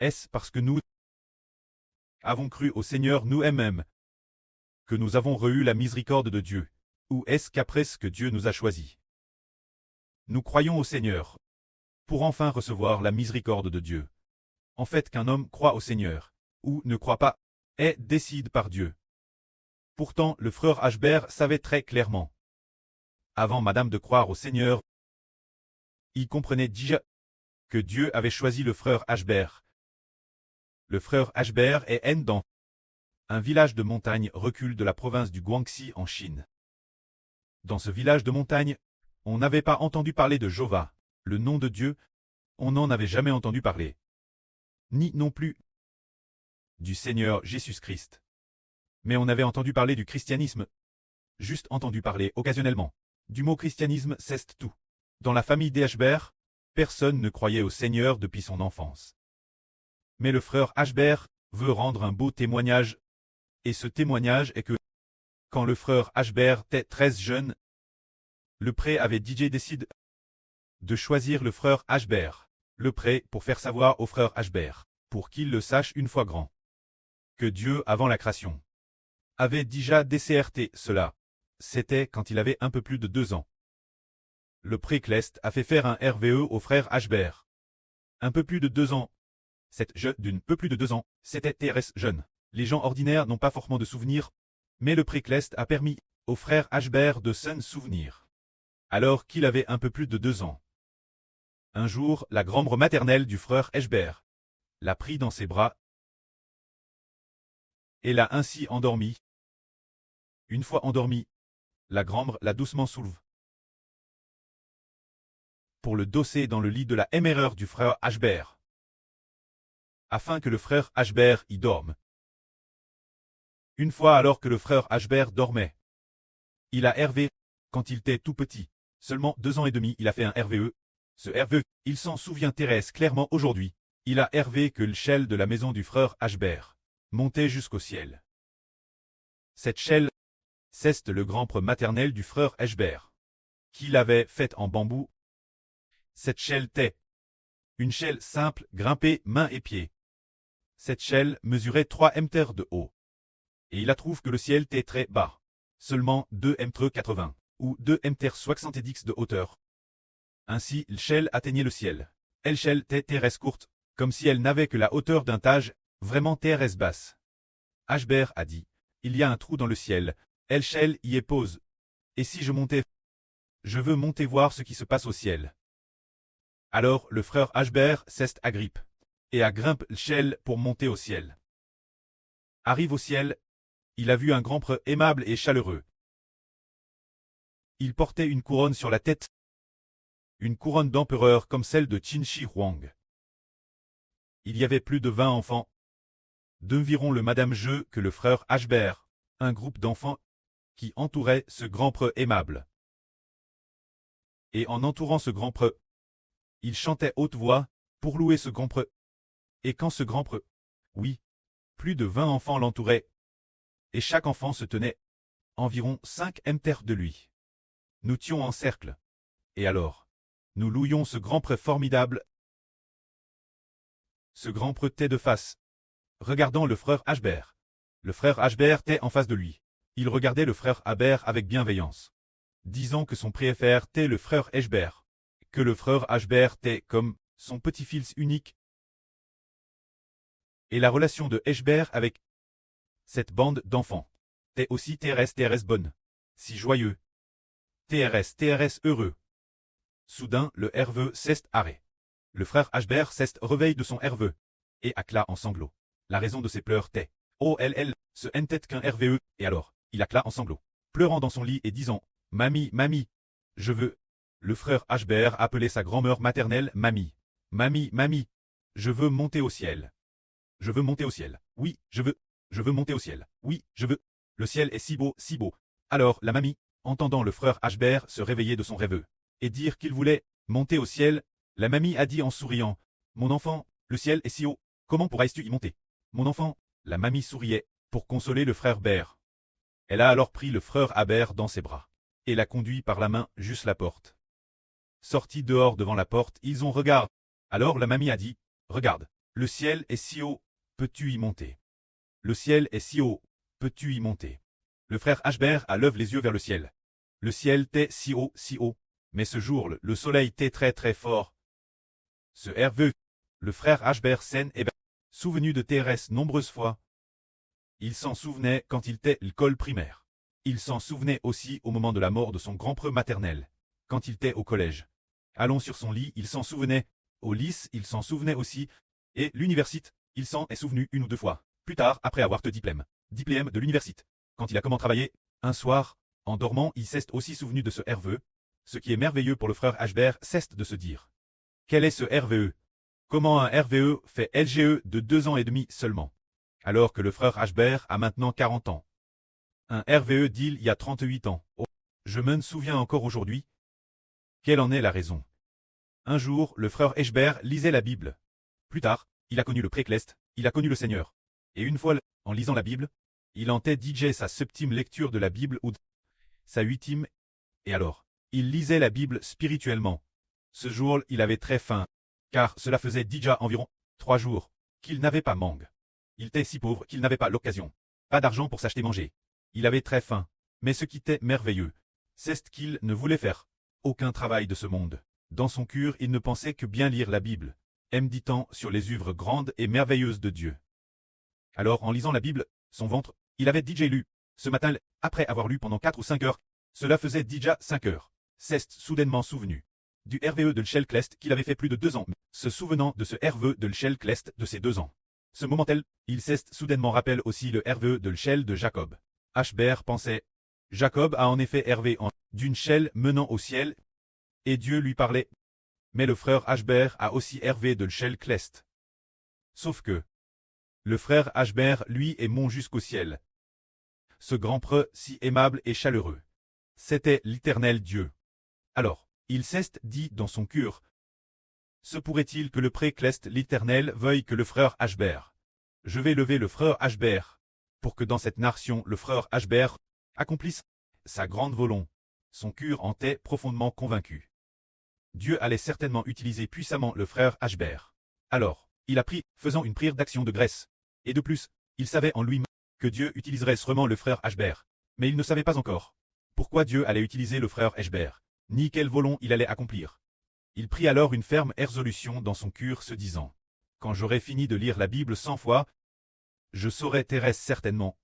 Est-ce parce que nous avons cru au Seigneur nous-mêmes que nous avons reçu la miséricorde de Dieu? Ou est-ce qu'après ce que Dieu nous a choisi, nous croyons au Seigneur pour enfin recevoir la miséricorde de Dieu? En fait, qu'un homme croit au Seigneur ou ne croit pas est décide par Dieu. Pourtant, le frère Ashbert savait très clairement, avant madame de croire au Seigneur, il comprenait déjà que Dieu avait choisi le frère Ashbert. Le frère Ashbert est dans un village de montagne recul de la province du Guangxi en Chine. Dans ce village de montagne, on n'avait pas entendu parler de Jéhovah, le nom de Dieu, on n'en avait jamais entendu parler. Ni non plus du Seigneur Jésus-Christ. Mais on avait entendu parler du christianisme, juste entendu parler occasionnellement. Du mot christianisme, c'est tout. Dans la famille des Ashbert, personne ne croyait au Seigneur depuis son enfance. Mais le frère Ashbert veut rendre un beau témoignage, et ce témoignage est que, quand le frère Ashbert était très jeune, le prêtre avait décidé de choisir le frère Ashbert, le prêtre pour faire savoir au frère Ashbert, pour qu'il le sache une fois grand, que Dieu, avant la création, avait déjà décerté cela. C'était quand il avait un peu plus de 2 ans. Le prêtre a fait faire un RVE au frère Ashbert. Un peu plus de 2 ans. Cette jeune d'une peu plus de 2 ans, c'était TRS jeune. Les gens ordinaires n'ont pas forcément de souvenirs, mais le prêtre a permis au frère Ashbert de s'en souvenir. Alors qu'il avait un peu plus de 2 ans. Un jour, la grand-mère maternelle du frère Ashbert l'a pris dans ses bras et l'a ainsi endormi. Une fois endormi, la grand-mère l'a doucement soulevé pour le dosser dans le lit de la MRR du frère Ashbert, afin que le frère Ashbert y dorme. Une fois alors que le frère Ashbert dormait, il a RV, quand il était tout petit, seulement 2 ans et demi, il a fait un RVE. Ce RVE, il s'en souvient Thérèse clairement aujourd'hui, il a RV que l'échelle de la maison du frère Ashbert montait jusqu'au ciel. Cette échelle, c'est le grand-père maternel du frère Ashbert, qu'il avait faite en bambou. Cette échelle était une échelle simple, grimpée mains et pieds. Cette échelle mesurait 3 mètres de haut. Et il trouve que le ciel était très bas, seulement 2 mètres 80, ou 2 mètres 70 de hauteur. Ainsi, l'échelle atteignait le ciel. L'échelle était très courte, comme si elle n'avait que la hauteur d'un tage, vraiment très basse. Ashbert a dit, il y a un trou dans le ciel, l'échelle y est pose. Et si je montais? Je veux monter voir ce qui se passe au ciel. Alors le frère Ashbert s'est agrippe, et a grimpe l'échelle pour monter au ciel. Arrive au ciel, il a vu un grand prêtre aimable et chaleureux. Il portait une couronne sur la tête, une couronne d'empereur comme celle de Qin Shi Huang. Il y avait plus de 20 enfants, d'environ le madame jeu que le frère Ashbert, un groupe d'enfants qui entourait ce grand prêtre aimable. Et en entourant ce grand prêtre, il chantait haute voix pour louer ce grand prêtre. Et quand ce grand prêtre, oui, plus de 20 enfants l'entouraient, et chaque enfant se tenait environ 5 mètres de lui. Nous tions en cercle. Et alors, nous louions ce grand prêtre formidable. Ce grand prêtre était de face, regardant le frère Ashbert. Le frère Ashbert était en face de lui. Il regardait le frère Ashbert avec bienveillance, disant que son préféré était le frère Ashbert, que le frère Ashbert était comme son petit-fils unique. Et la relation de Ashbert avec cette bande d'enfants était aussi TRS bonne, si joyeux. TRS heureux. Soudain, le RVE s'est arrêté. Le frère Ashbert s'est réveillé de son RVE, et accla en sanglots. La raison de ses pleurs était, oh ce n'était qu'un RVE, et alors, il accla en sanglots, pleurant dans son lit et disant, mamie, mamie, je veux. Le frère Ashbert appelait sa grand-mère maternelle mamie. Mamie, mamie, je veux monter au ciel. Je veux monter au ciel. Oui, je veux. Je veux monter au ciel. Oui, je veux. Le ciel est si beau, si beau. Alors la mamie, entendant le frère Ashbert se réveiller de son rêve et dire qu'il voulait monter au ciel, la mamie a dit en souriant, mon enfant, le ciel est si haut, comment pourrais-tu y monter? Mon enfant, la mamie souriait, pour consoler le frère Bert. Elle a alors pris le frère Ashbert dans ses bras, et l'a conduit par la main jusqu'à la porte. Sortis dehors devant la porte, ils ont regardé. Alors la mamie a dit, regarde, Le ciel est si haut, peux-tu y monter? Le ciel est si haut, peux-tu y monter? Le frère Ashbert a lève les yeux vers le ciel. Le ciel t'est si haut, mais ce jour le soleil t'est très très fort. Ce Hervé, le frère Ashbert s'en est souvenu de Thérèse nombreuses fois. Il s'en souvenait quand il était l'école primaire. Il s'en souvenait aussi au moment de la mort de son grand-preux maternel, quand il était au collège. Allons sur son lit, il s'en souvenait. Au lycée, il s'en souvenait aussi. Et l'université, il s'en est souvenu une ou deux fois. Plus tard, après avoir te diplôme de l'université. Quand il a comment travailler, un soir, en dormant, il s'est aussi souvenu de ce RVE. Ce qui est merveilleux pour le frère Ashbert, c'est de se dire. Quel est ce RVE? Comment un RVE fait LGE de 2 ans et demi seulement? Alors que le frère Ashbert a maintenant 40 ans. Un RVE d'il y a 38 ans. Oh, je me souviens encore aujourd'hui. Quelle en est la raison? Un jour, le frère Ashbert lisait la Bible. Plus tard, il a connu le précleste, il a connu le Seigneur. Et une fois, en lisant la Bible, il en DJ sa septième lecture de la Bible ou sa huitième. Et alors, il lisait la Bible spirituellement. Ce jour, il avait très faim, car cela faisait déjà environ 3 jours qu'il n'avait pas mangue. Il était si pauvre qu'il n'avait pas l'occasion. Pas d'argent pour s'acheter manger. Il avait très faim. Mais ce qui était merveilleux, c'est qu'il ne voulait faire aucun travail de ce monde. Dans son cœur, il ne pensait que bien lire la Bible, méditant sur les œuvres grandes et merveilleuses de Dieu. Alors, en lisant la Bible, son ventre, il avait déjà lu. Ce matin, après avoir lu pendant 4 ou 5 heures, cela faisait déjà 5 heures. C'est soudainement souvenu du RVE de L'Chelclest qu'il avait fait plus de 2 ans, se souvenant de ce RVE de L'Chelclest de ses 2 ans. Ce moment-là, il s'est soudainement rappelle aussi le RVE de l'Chel de Jacob. Ashbert pensait, Jacob a en effet hervé d'une chelle menant au ciel, et Dieu lui parlait. Mais le frère Ashbert a aussi hervé de L'Chelclest. Sauf que, le frère Ashbert, lui, est mont jusqu'au ciel. Ce grand preux si aimable et chaleureux. C'était l'Éternel Dieu. Alors, il s'est dit dans son cœur. Se pourrait-il que le précleste l'Éternel veuille que le frère Ashbert? Je vais lever le frère Ashbert, pour que dans cette nation le frère Ashbert accomplisse sa grande volonté. Son cœur en était profondément convaincu. Dieu allait certainement utiliser puissamment le frère Ashbert. Alors, il a pris, faisant une prière d'action de grâce. Et de plus, il savait en lui-même que Dieu utiliserait sûrement le frère Ashbert. Mais il ne savait pas encore pourquoi Dieu allait utiliser le frère Ashbert, ni quelle volonté il allait accomplir. Il prit alors une ferme résolution dans son cœur se disant, quand j'aurai fini de lire la Bible 100 fois, je saurai Thérèse certainement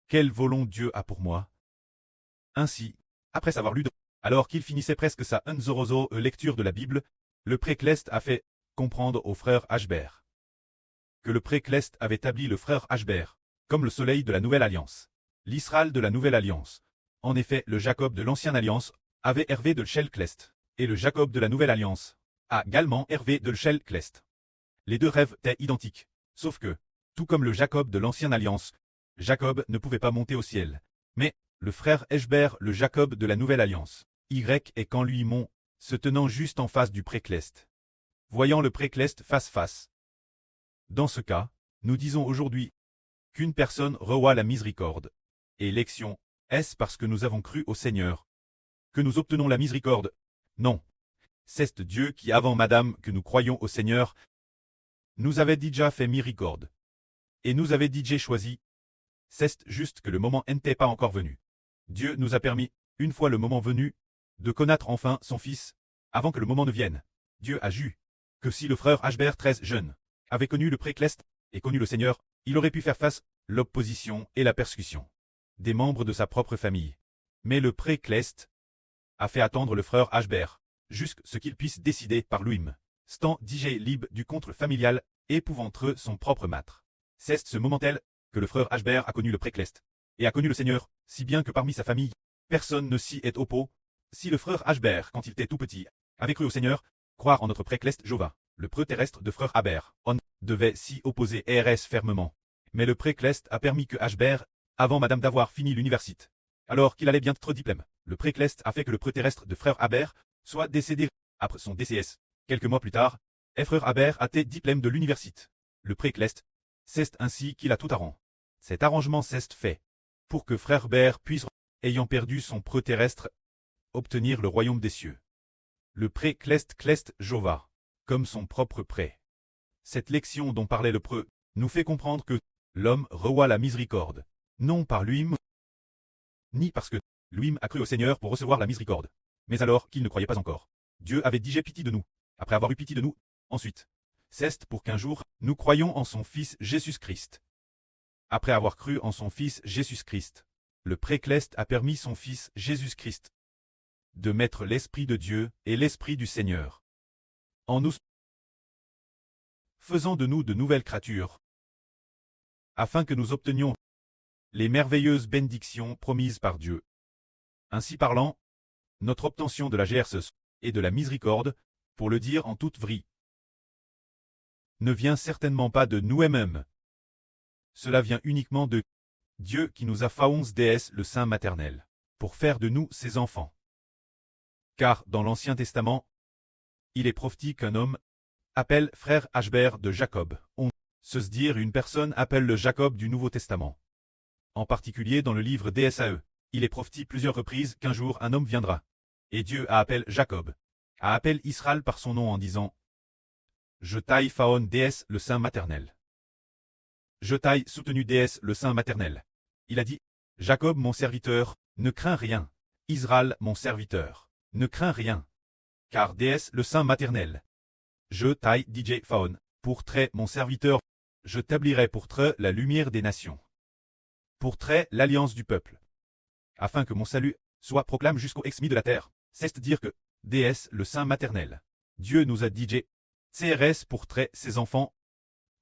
quelle volonté Dieu a pour moi. Ainsi, après avoir lu, alors qu'il finissait presque sa unzorozo lecture de la Bible, le précleste a fait comprendre au frère Ashbert que le précleste avait établi le frère Ashbert comme le soleil de la Nouvelle Alliance, l'Israël de la Nouvelle Alliance. En effet, le Jacob de l'Ancienne Alliance avait hervé de l'Chelclest, et le Jacob de la Nouvelle Alliance a également hervé de l'Chelclest. Les deux rêves étaient identiques, sauf que, tout comme le Jacob de l'Ancienne Alliance, Jacob ne pouvait pas monter au ciel. Mais, le frère Ashbert, le Jacob de la Nouvelle Alliance, Y est quand lui mont, se tenant juste en face du précleste. Voyant le précleste face. Dans ce cas, nous disons aujourd'hui qu'une personne reçoit la miséricorde. Et l'élection, est-ce parce que nous avons cru au Seigneur que nous obtenons la miséricorde? Non. C'est Dieu qui, avant Madame, que nous croyons au Seigneur, nous avait déjà fait miséricorde. Et nous avait déjà choisi. C'est juste que le moment n'était pas encore venu. Dieu nous a permis, une fois le moment venu, de connaître enfin son Fils, avant que le moment ne vienne. Dieu a jugé que si le frère Ashbert, très jeune, avait connu le précleste et connu le Seigneur, il aurait pu faire face l'opposition et la persécution des membres de sa propre famille. Mais le précleste a fait attendre le frère Ashbert, jusqu'à ce qu'il puisse décider par lui-même, stant DJ libre du contre familial, épouvantreux son propre maître. C'est ce moment-là que le frère Ashbert a connu le précleste, et a connu le Seigneur, si bien que parmi sa famille, personne ne s'y est opposé. Si le frère Ashbert, quand il était tout petit, avait cru au Seigneur, croire en notre précleste Jova, le preux terrestre de frère Ashbert, on devait s'y opposer RS fermement. Mais le précleste a permis que Ashbert, avant Madame d'avoir fini l'université, alors qu'il allait bientôt diplôme, le précleste a fait que le preux terrestre de frère Ashbert soit décédé après son DCS. Quelques mois plus tard, frère Ashbert a été diplôme de l'université. Le précleste, c'est ainsi qu'il a tout arrangé. Cet arrangement s'est fait pour que frère Ashbert puisse, ayant perdu son preux terrestre, obtenir le royaume des cieux. Le précleste Jova, comme son propre pré. Cette lection dont parlait le preux nous fait comprendre que l'homme reçoit la miséricorde, non par lui-même, ni parce que lui-même a cru au Seigneur pour recevoir la miséricorde, mais alors qu'il ne croyait pas encore. Dieu avait dit « J'ai pitié de nous », après avoir eu pitié de nous, ensuite. C'est pour qu'un jour, nous croyions en son Fils Jésus-Christ. Après avoir cru en son Fils Jésus-Christ, le précleste a permis son Fils Jésus-Christ de mettre l'Esprit de Dieu et l'Esprit du Seigneur en nous, faisant de nous de nouvelles créatures, afin que nous obtenions les merveilleuses bénédictions promises par Dieu. Ainsi parlant, notre obtention de la grâce et de la miséricorde, pour le dire en toute vérité, ne vient certainement pas de nous-mêmes. Cela vient uniquement de Dieu qui nous a fait déesse le Saint maternel, pour faire de nous ses enfants. Car dans l'Ancien Testament, il est prophétique qu'un homme appelle frère Ashbert de Jacob. On se dire une personne appelle le Jacob du Nouveau Testament. En particulier dans le livre d'Ésaïe, il est prophétique plusieurs reprises qu'un jour un homme viendra. Et Dieu a appelé Jacob, a appelé Israël par son nom en disant « Je t'aille Faon déesse le Saint maternel. Je t'aille soutenu déesse le Saint maternel. » Il a dit « Jacob mon serviteur, ne crains rien. Israël mon serviteur, ne crains rien. Car déesse le Saint maternel. Je t'aille DJ Faon, pour trait mon serviteur, je t'établirai pour trait la lumière des nations. Pour trait l'alliance du peuple. Afin que mon salut soit proclamé jusqu'au exmis de la terre. C'est dire que, déesse le Saint maternel. Dieu nous a DJ, CRS pour trait ses enfants.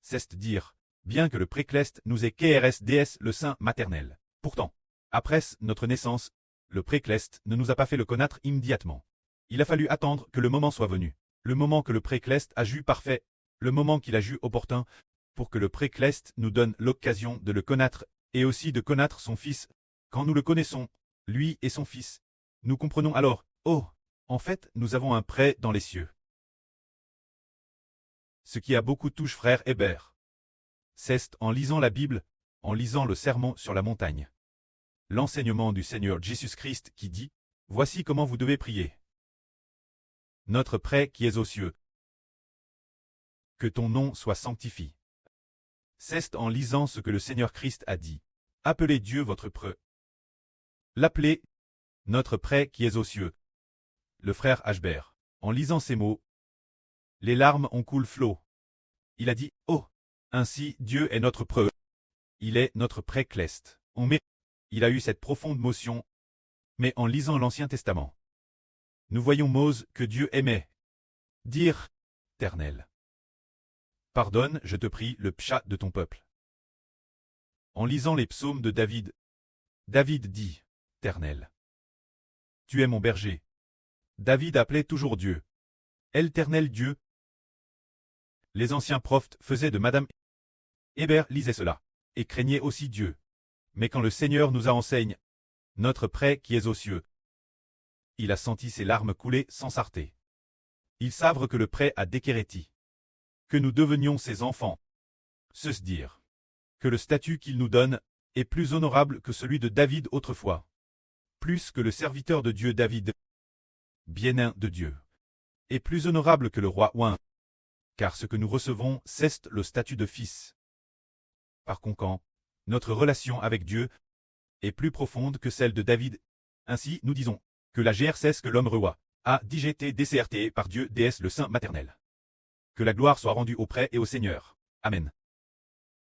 C'est dire, bien que le précleste nous ait KRS déesse le Saint maternel. Pourtant, après notre naissance, le précleste ne nous a pas fait le connaître immédiatement. Il a fallu attendre que le moment soit venu. Le moment que le précleste a jugé parfait, le moment qu'il a jugé opportun, pour que le précleste nous donne l'occasion de le connaître, et aussi de connaître son Fils. Quand nous le connaissons, lui et son Fils, nous comprenons alors, oh, en fait, nous avons un prêt dans les cieux. Ce qui a beaucoup touché frère Hébert. C'est en lisant la Bible, en lisant le Sermon sur la montagne. L'enseignement du Seigneur Jésus-Christ qui dit, voici comment vous devez prier. Notre Père qui es aux cieux. Que ton nom soit sanctifié. C'est en lisant ce que le Seigneur Christ a dit. Appelez Dieu votre preux. L'appelez, notre Père qui es aux cieux. Le frère Ashbert, en lisant ces mots, les larmes ont coulé flot. Il a dit, oh, ainsi Dieu est notre preux. Il est notre précleste. Il a eu cette profonde motion, mais en lisant l'Ancien Testament, nous voyons Mose que Dieu aimait. Dire, Éternel. Pardonne, je te prie, le péché de ton peuple. En lisant les psaumes de David, David dit, Éternel. Tu es mon berger. David appelait toujours Dieu. Éternel Dieu. Les anciens prophètes faisaient de Madame Hébert lisait cela, et craignait aussi Dieu. Mais quand le Seigneur nous a enseigné, notre Père qui est aux cieux, il a senti ses larmes couler sans s'arrêter. Il savre que le Père a déquéréti. Que nous devenions ses enfants. Se dire que le statut qu'il nous donne est plus honorable que celui de David autrefois. Plus que le serviteur de Dieu David, bien-aimé de Dieu, est plus honorable que le roi Ouin. Car ce que nous recevons, c'est le statut de fils. Par conséquent, notre relation avec Dieu est plus profonde que celle de David. Ainsi, nous disons que la GRCS que l'homme reçoit a digité DCRT par Dieu déesse le Saint maternel. Que la gloire soit rendue au Prêtre et au Seigneur. Amen.